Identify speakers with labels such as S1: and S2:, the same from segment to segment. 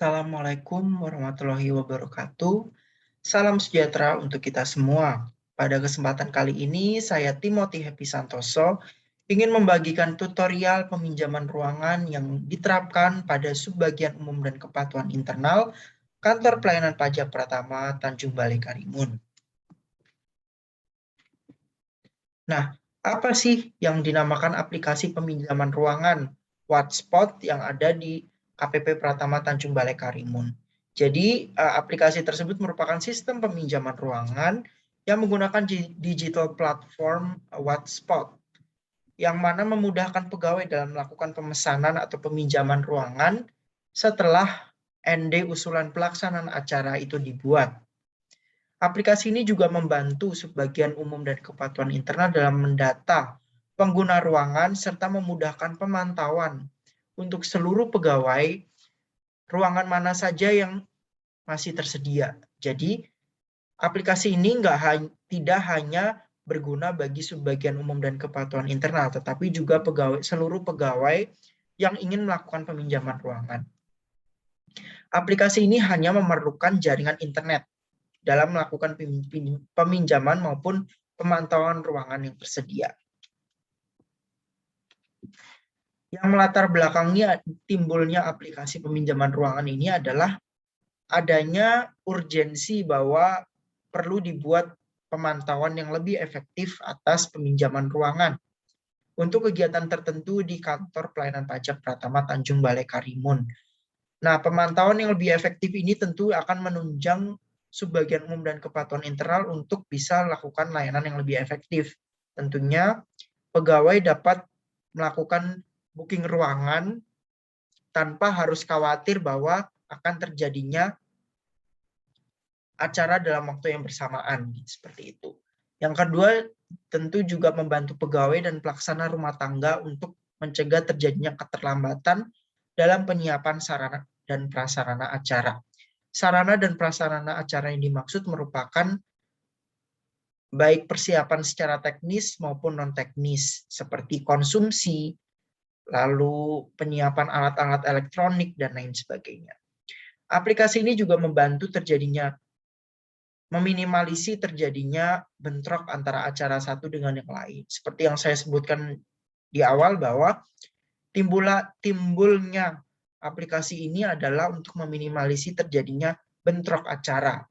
S1: Assalamualaikum warahmatullahi wabarakatuh. Salam sejahtera untuk kita semua. Pada kesempatan kali ini, saya Timothy Happy Santoso ingin membagikan tutorial peminjaman ruangan yang diterapkan pada Subbagian Umum dan Kepatuhan Internal Kantor Pelayanan Pajak Pratama Tanjung Balai Karimun. Nah, apa sih yang dinamakan aplikasi peminjaman ruangan Watspot yang ada di KPP Pratama Tanjung Balai Karimun? Jadi, aplikasi tersebut merupakan sistem peminjaman ruangan yang menggunakan digital platform Watspot, yang mana memudahkan pegawai dalam melakukan pemesanan atau peminjaman ruangan setelah ND usulan pelaksanaan acara itu dibuat. Aplikasi ini juga membantu Subbagian Umum dan Kepatuhan Internal dalam mendata pengguna ruangan serta memudahkan pemantauan untuk seluruh pegawai ruangan mana saja yang masih tersedia. Jadi, aplikasi ini tidak hanya berguna bagi Subbagian Umum dan Kepatuhan Internal, tetapi juga seluruh pegawai yang ingin melakukan peminjaman ruangan. Aplikasi ini hanya memerlukan jaringan internet dalam melakukan peminjaman maupun pemantauan ruangan yang tersedia. Yang melatar belakangnya timbulnya aplikasi peminjaman ruangan ini adalah adanya urgensi bahwa perlu dibuat pemantauan yang lebih efektif atas peminjaman ruangan untuk kegiatan tertentu di Kantor Pelayanan Pajak Pratama Tanjung Balai Karimun. Nah, pemantauan yang lebih efektif ini tentu akan menunjang Subbagian Umum dan Kepatuhan Internal untuk bisa melakukan layanan yang lebih efektif. Tentunya pegawai dapat melakukan booking ruangan tanpa harus khawatir bahwa akan terjadinya acara dalam waktu yang bersamaan, seperti itu. Yang kedua, tentu juga membantu pegawai dan pelaksana rumah tangga untuk mencegah terjadinya keterlambatan dalam penyiapan sarana dan prasarana acara. Sarana dan prasarana acara yang dimaksud merupakan baik persiapan secara teknis maupun non-teknis, seperti konsumsi, lalu penyiapan alat-alat elektronik, dan lain sebagainya. Aplikasi ini juga meminimalisir terjadinya bentrok antara acara satu dengan yang lain. Seperti yang saya sebutkan di awal bahwa timbulnya aplikasi ini adalah untuk meminimalisir terjadinya bentrok acara.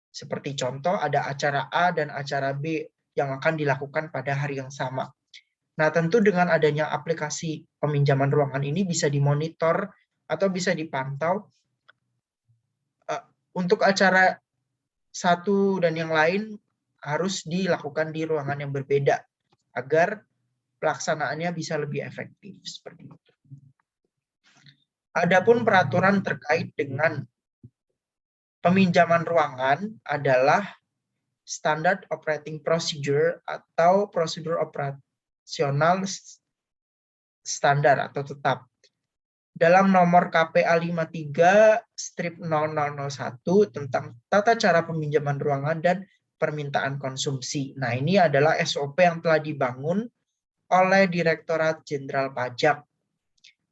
S1: Seperti contoh, ada acara A dan acara B yang akan dilakukan pada hari yang sama. Nah, tentu dengan adanya aplikasi peminjaman ruangan ini bisa dimonitor atau bisa dipantau untuk acara satu dan yang lain harus dilakukan di ruangan yang berbeda agar pelaksanaannya bisa lebih efektif, seperti itu. Adapun peraturan terkait dengan peminjaman ruangan adalah Standard Operating Procedure atau prosedur operasional standar atau tetap. Dalam nomor KPA 53/0001 tentang tata cara peminjaman ruangan dan permintaan konsumsi. Nah, ini adalah SOP yang telah dibangun oleh Direktorat Jenderal Pajak.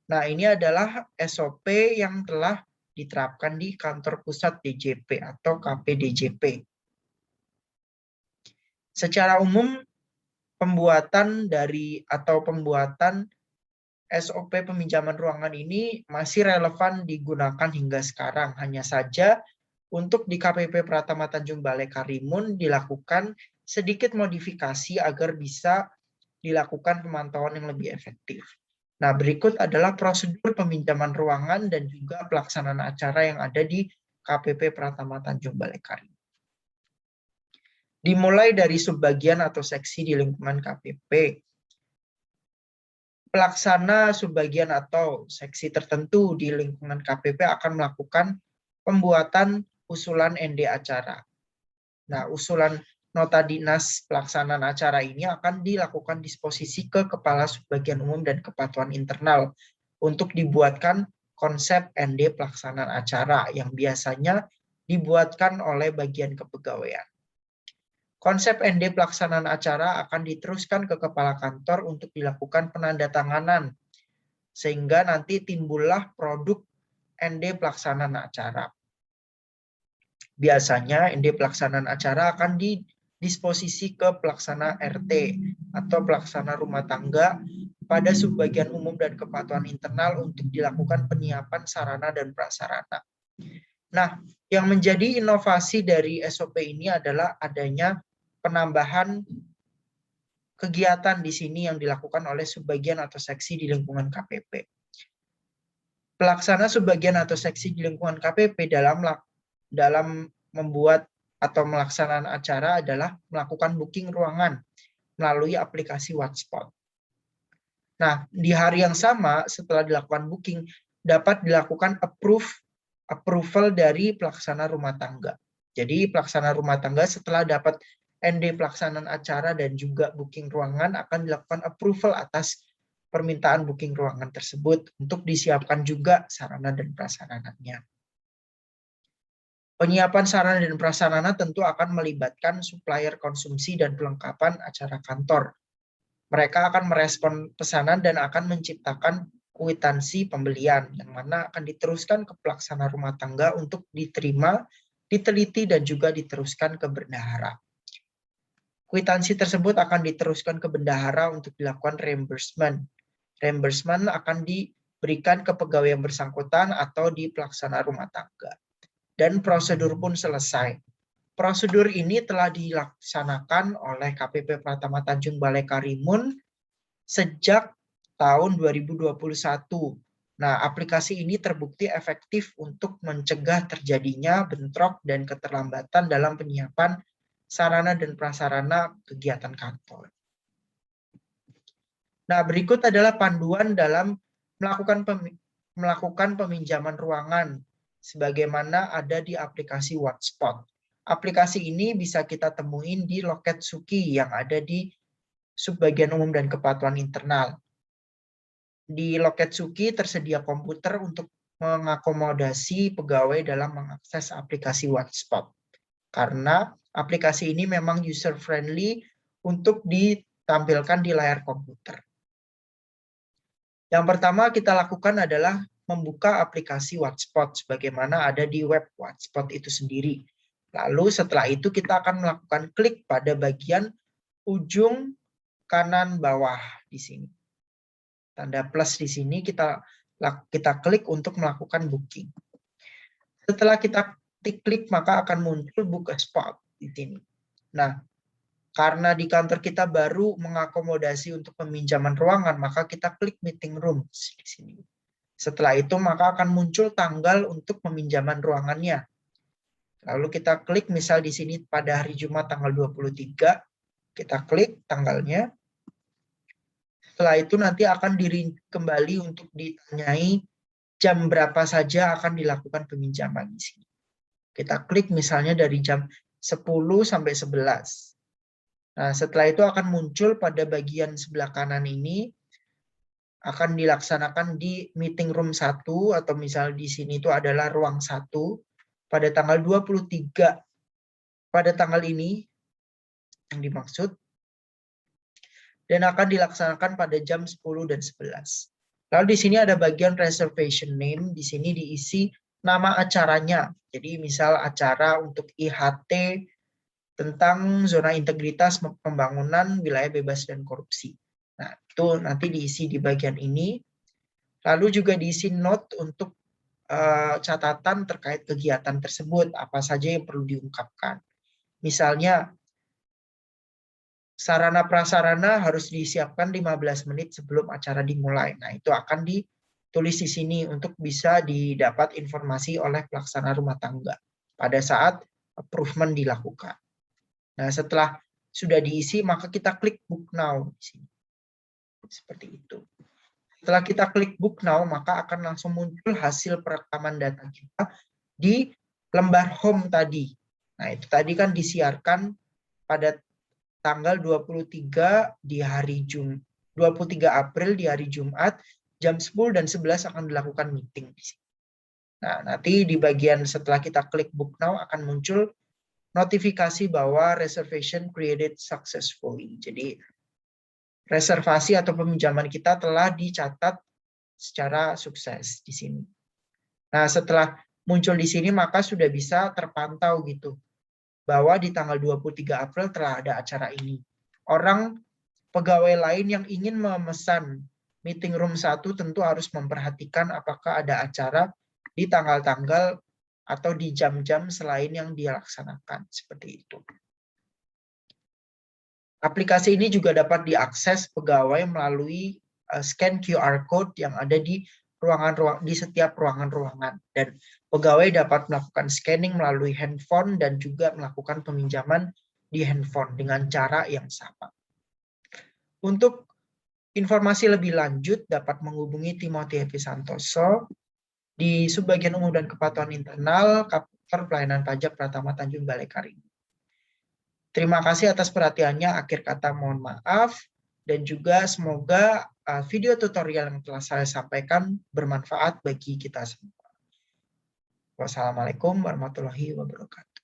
S1: Nah, ini adalah SOP yang telah diterapkan di Kantor Pusat DJP atau KPDJP. Secara umum, pembuatan SOP peminjaman ruangan ini masih relevan digunakan hingga sekarang. Hanya saja untuk di KPP Pratama Tanjung Balai Karimun dilakukan sedikit modifikasi agar bisa dilakukan pemantauan yang lebih efektif. Nah, berikut adalah prosedur peminjaman ruangan dan juga pelaksanaan acara yang ada di KPP Pratama Tanjung Balai Karimun. Dimulai dari subbagian atau seksi di lingkungan KPP. Pelaksana subbagian atau seksi tertentu di lingkungan KPP akan melakukan pembuatan usulan ND acara. Nah, usulan nota dinas pelaksanaan acara ini akan dilakukan disposisi ke Kepala Subbagian Umum dan Kepatuhan Internal untuk dibuatkan konsep ND pelaksanaan acara yang biasanya dibuatkan oleh bagian kepegawaian. Konsep ND pelaksanaan acara akan diteruskan ke kepala kantor untuk dilakukan penandatanganan, sehingga nanti timbullah produk ND pelaksanaan acara. Biasanya ND pelaksanaan acara akan didisposisi ke pelaksana RT atau pelaksana rumah tangga pada subbagian umum dan kepatuhan internal untuk dilakukan penyiapan sarana dan prasarana. Nah, yang menjadi inovasi dari SOP ini adalah adanya penambahan kegiatan di sini yang dilakukan oleh subbagian atau seksi di lingkungan KPP. Pelaksana subbagian atau seksi di lingkungan KPP dalam membuat atau melaksanakan acara adalah melakukan booking ruangan melalui aplikasi Whatspot. Nah, di hari yang sama setelah dilakukan booking dapat dilakukan approval dari pelaksana rumah tangga. Jadi pelaksana rumah tangga setelah dapat ND pelaksanaan acara dan juga booking ruangan akan dilakukan approval atas permintaan booking ruangan tersebut untuk disiapkan juga sarana dan prasarananya. Penyiapan sarana dan prasarana tentu akan melibatkan supplier konsumsi dan pelengkapan acara kantor. Mereka akan merespon pesanan dan akan menciptakan kwitansi pembelian yang mana akan diteruskan ke pelaksana rumah tangga untuk diterima, diteliti, dan juga diteruskan ke bendahara. Kwitansi tersebut akan diteruskan ke bendahara untuk dilakukan reimbursement. Reimbursement akan diberikan ke pegawai yang bersangkutan atau di pelaksana rumah tangga. Dan prosedur pun selesai. Prosedur ini telah dilaksanakan oleh KPP Pratama Tanjung Balai Karimun sejak tahun 2021. Nah, aplikasi ini terbukti efektif untuk mencegah terjadinya bentrok dan keterlambatan dalam penyiapan sarana dan prasarana kegiatan kantor. Nah, berikut adalah panduan dalam melakukan peminjaman ruangan sebagaimana ada di aplikasi Whatspot. Aplikasi ini bisa kita temuin di loket Suki yang ada di subbagian umum dan kepatuhan internal. Di loket Suki tersedia komputer untuk mengakomodasi pegawai dalam mengakses aplikasi Whatspot. Karena aplikasi ini memang user friendly untuk ditampilkan di layar komputer. Yang pertama kita lakukan adalah membuka aplikasi Whatspot sebagaimana ada di web Whatspot itu sendiri. Lalu setelah itu kita akan melakukan klik pada bagian ujung kanan bawah di sini. Tanda plus di sini kita klik untuk melakukan booking. Setelah kita klik maka akan muncul book a spot di sini. Nah, karena di kantor kita baru mengakomodasi untuk peminjaman ruangan, maka kita klik meeting room di sini. Setelah itu maka akan muncul tanggal untuk peminjaman ruangannya. Lalu kita klik misal di sini pada hari Jumat tanggal 23, kita klik tanggalnya. Setelah itu nanti akan kembali untuk ditanyai jam berapa saja akan dilakukan peminjaman di sini. Kita klik misalnya dari jam 10 sampai 11. Nah, setelah itu akan muncul pada bagian sebelah kanan ini akan dilaksanakan di meeting room 1 atau misal di sini itu adalah ruang 1 pada tanggal 23 pada tanggal ini yang dimaksud dan akan dilaksanakan pada jam 10 dan 11. Lalu di sini ada bagian reservation name, di sini diisi nama acaranya. Jadi misal acara untuk IHT tentang zona integritas pembangunan wilayah bebas dan korupsi. Nah, itu nanti diisi di bagian ini. Lalu juga diisi note untuk catatan terkait kegiatan tersebut, apa saja yang perlu diungkapkan. Misalnya, sarana prasarana harus disiapkan 15 menit sebelum acara dimulai. Nah, itu akan ditulis di sini untuk bisa didapat informasi oleh pelaksana rumah tangga pada saat approval dilakukan. Nah, setelah sudah diisi, maka kita klik book now di sini. Seperti itu. Setelah kita klik book now, maka akan langsung muncul hasil perekaman data kita di lembar home tadi. Nah, itu tadi kan disiarkan pada tanggal 23 di hari 23 April di hari Jumat, jam 10 dan 11 akan dilakukan meeting di sini. Nah, nanti di bagian setelah kita klik book now akan muncul notifikasi bahwa reservation created successfully. Jadi reservasi atau peminjaman kita telah dicatat secara sukses di sini. Nah, setelah muncul di sini maka sudah bisa terpantau gitu bahwa di tanggal 23 April telah ada acara ini. Orang pegawai lain yang ingin memesan meeting room 1 tentu harus memperhatikan apakah ada acara di tanggal-tanggal atau di jam-jam selain yang dilaksanakan, seperti itu. Aplikasi ini juga dapat diakses pegawai melalui scan QR code yang ada di setiap ruangan-ruangan, dan pegawai dapat melakukan scanning melalui handphone dan juga melakukan peminjaman di handphone dengan cara yang sama. Untuk informasi lebih lanjut dapat menghubungi Timothy Happy Santoso di Subbagian Umum dan Kepatuhan Internal Kantor Pelayanan Pajak Pratama Tanjung Balai Karimun. Terima kasih atas perhatiannya. Akhir kata mohon maaf, dan juga semoga video tutorial yang telah saya sampaikan bermanfaat bagi kita semua. Wassalamualaikum warahmatullahi wabarakatuh.